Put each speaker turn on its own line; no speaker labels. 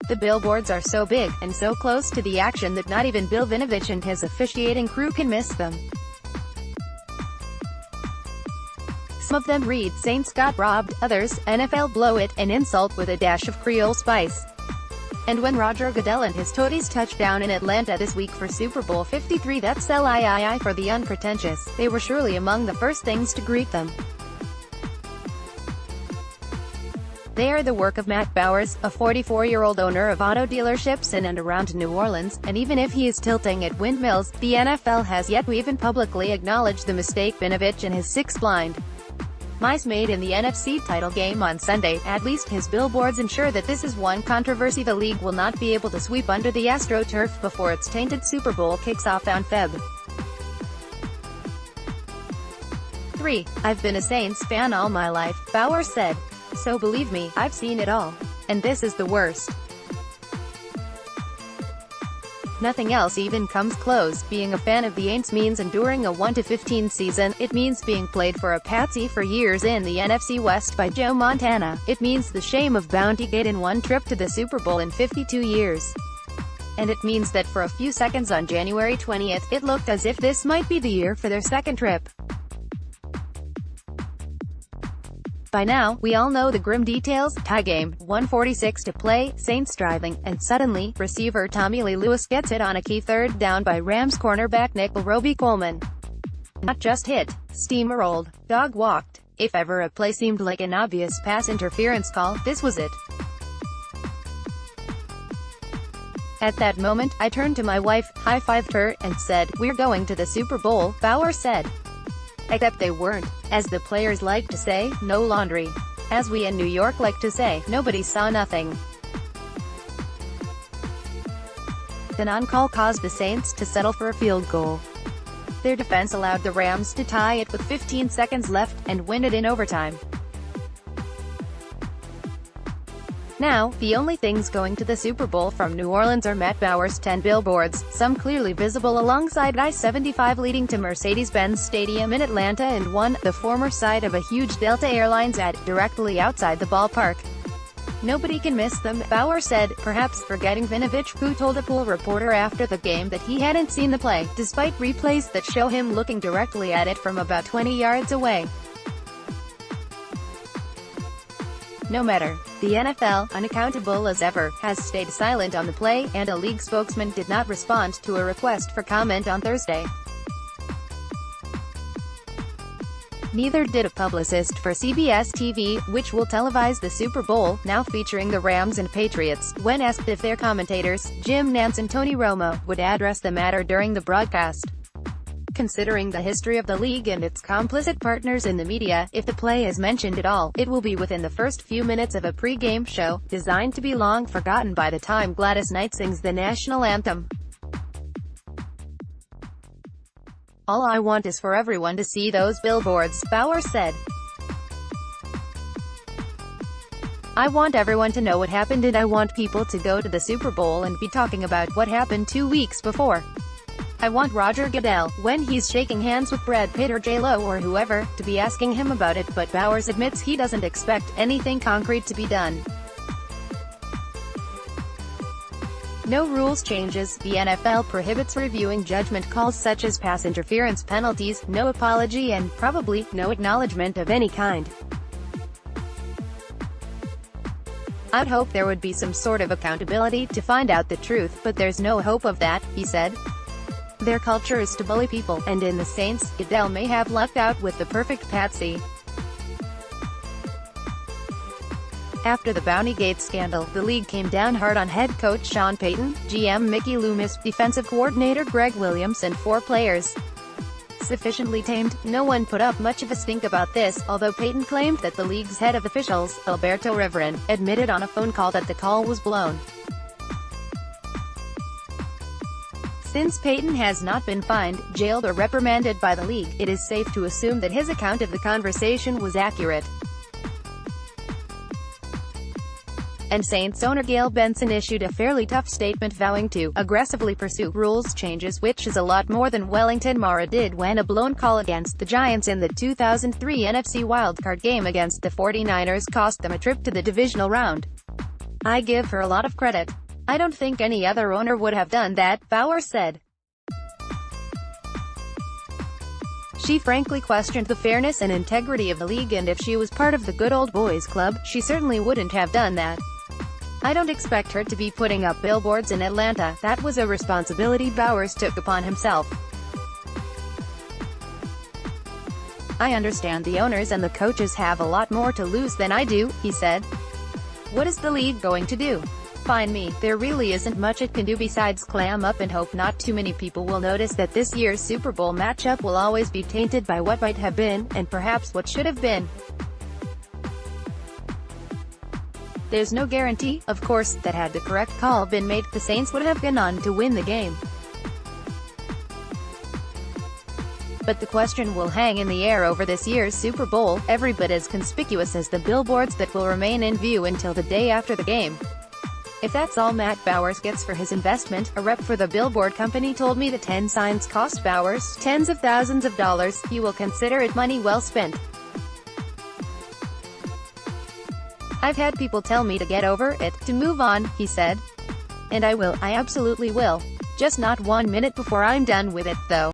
The billboards are so big, and so close to the action that not even Bill Vinovich and his officiating crew can miss them. Some of them read, "Saints got robbed," others, "NFL blow it," an insult with a dash of creole spice. And when Roger Goodell and his toadies touched down in Atlanta this week for Super Bowl 53, that's LIII for the unpretentious, they were surely among the first things to greet them. They are the work of Matt Bowers, a 44-year-old owner of auto dealerships in and around New Orleans, and even if he is tilting at windmills, the NFL has yet to even publicly acknowledge the mistake Vinovich and his six blind mice made in the NFC title game on Sunday. At least his billboards ensure that this is one controversy the league will not be able to sweep under the AstroTurf before its tainted Super Bowl kicks off on Feb. 3. I've been a Saints fan all my life, Bowers said. So believe me, I've seen it all. And this is the worst. Nothing else even comes close. Being a fan of the Aints means enduring a 1-15 season. It means being played for a patsy for years in the NFC West by Joe Montana. It means the shame of Bountygate in one trip to the Super Bowl in 52 years. And it means that for a few seconds on January 20th, it looked as if this might be the year for their second trip. By now, we all know the grim details. Tie game, 1:46 to play, Saints driving, and suddenly, receiver Tommy Lee Lewis gets hit on a key third down by Rams cornerback nickel Roby Coleman. Not just hit, steamrolled, dog walked. If ever a play seemed like an obvious pass interference call, this was it. At that moment, I turned to my wife, high-fived her, and said, "We're going to the Super Bowl," Bowers said. Except they weren't. As the players like to say, no laundry. As we in New York like to say, nobody saw nothing. The non-call caused the Saints to settle for a field goal. Their defense allowed the Rams to tie it with 15 seconds left, and win it in overtime. Now, the only things going to the Super Bowl from New Orleans are Matt Bowers' 10 billboards, some clearly visible alongside I-75 leading to Mercedes-Benz Stadium in Atlanta, and one, the former site of a huge Delta Airlines ad, directly outside the ballpark. Nobody can miss them, Bowers said, perhaps forgetting Vinovich, who told a pool reporter after the game that he hadn't seen the play, despite replays that show him looking directly at it from about 20 yards away. No matter. The NFL, unaccountable as ever, has stayed silent on the play, and a league spokesman did not respond to a request for comment on Thursday. Neither did a publicist for CBS TV, which will televise the Super Bowl, now featuring the Rams and Patriots, when asked if their commentators, Jim Nantz and Tony Romo, would address the matter during the broadcast. Considering the history of the league and its complicit partners in the media, if the play is mentioned at all, it will be within the first few minutes of a pre-game show, designed to be long forgotten by the time Gladys Knight sings the national anthem. "All I want is for everyone to see those billboards," Bowers said. "I want everyone to know what happened, and I want people to go to the Super Bowl and be talking about what happened 2 weeks before. I want Roger Goodell, when he's shaking hands with Brad Pitt or J.Lo or whoever, to be asking him about it," but Bowers admits he doesn't expect anything concrete to be done. No rules changes. The NFL prohibits reviewing judgment calls such as pass interference penalties, no apology, and, probably, no acknowledgement of any kind. "I'd hope there would be some sort of accountability to find out the truth, but there's no hope of that," he said. "Their culture is to bully people, and in the Saints, Goodell may have lucked out with the perfect patsy." After the Bountygate scandal, the league came down hard on head coach Sean Payton, GM Mickey Loomis, defensive coordinator Greg Williams, and 4 players. Sufficiently tamed, no one put up much of a stink about this, although Payton claimed that the league's head of officials, Alberto Riverin, admitted on a phone call that the call was blown. Since Payton has not been fined, jailed or reprimanded by the league, it is safe to assume that his account of the conversation was accurate. And Saints owner Gayle Benson issued a fairly tough statement vowing to aggressively pursue rules changes, which is a lot more than Wellington Mara did when a blown call against the Giants in the 2003 NFC wildcard game against the 49ers cost them a trip to the divisional round. I give her a lot of credit. I don't think any other owner would have done that, Bauer said. She frankly questioned the fairness and integrity of the league, and if she was part of the good old boys club, she certainly wouldn't have done that. I don't expect her to be putting up billboards in Atlanta. That was a responsibility Bowers took upon himself. I understand the owners and the coaches have a lot more to lose than I do, he said. What is the league going to do? Fine me. There really isn't much it can do besides clam up and hope not too many people will notice that this year's Super Bowl matchup will always be tainted by what might have been, and perhaps what should have been. There's no guarantee, of course, that had the correct call been made, the Saints would have gone on to win the game. But the question will hang in the air over this year's Super Bowl, every bit as conspicuous as the billboards that will remain in view until the day after the game. If that's all Matt Bowers gets for his investment, a rep for the billboard company told me the 10 signs cost Bowers tens of thousands of dollars, he will consider it money well spent. I've had people tell me to get over it, to move on, he said. And I will, I absolutely will. Just not 1 minute before I'm done with it, though.